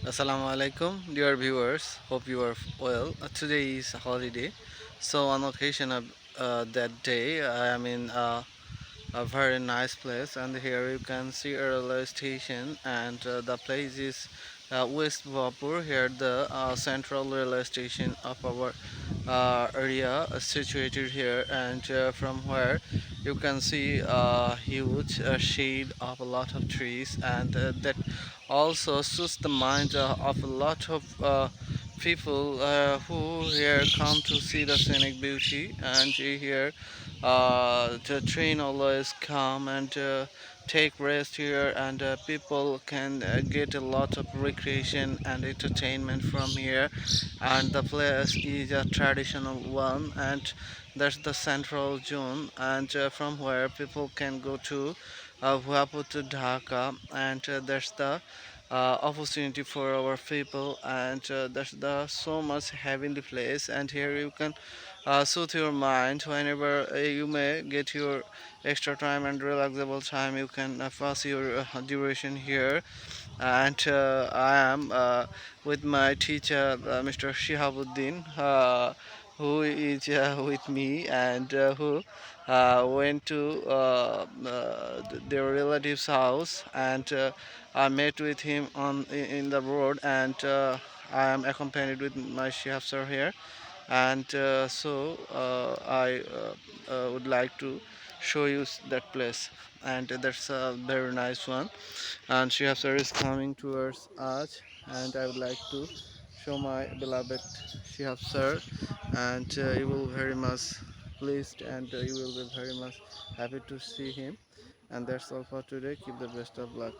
Assalamu alaikum, dear viewers. Hope you are well. Today is a holiday, so on occasion of that day, I am in a very nice place, and here you can see a railway station, and the place is West Vapur. Here, the central railway station of our area situated here, and from where you can see a huge shade of a lot of trees, and that also suits the mind of a lot of people who here come to see the scenic beauty. And here the train always come and take rest here, and people can get a lot of recreation and entertainment from here. And the place is a traditional one, and that's the central zone, and from where people can go to Huapu to Dhaka, and that's the opportunity for our people, and that's the so much heavenly place. And here you can soothe your mind whenever you may get your extra time and relaxable time. You can pass your duration here, and I am with my teacher, Mr. Shihabuddin, who is with me, and who went to their relative's house, and I met with him in the road, and I am accompanied with my Shihab sir here, and I would like to show you that place, and that's a very nice one. And Shihab sir is coming towards us, and I would like to show my beloved Shihab sir, and you will very much pleased, and you will be very much happy to see him. And that's all for today. Keep the best of luck.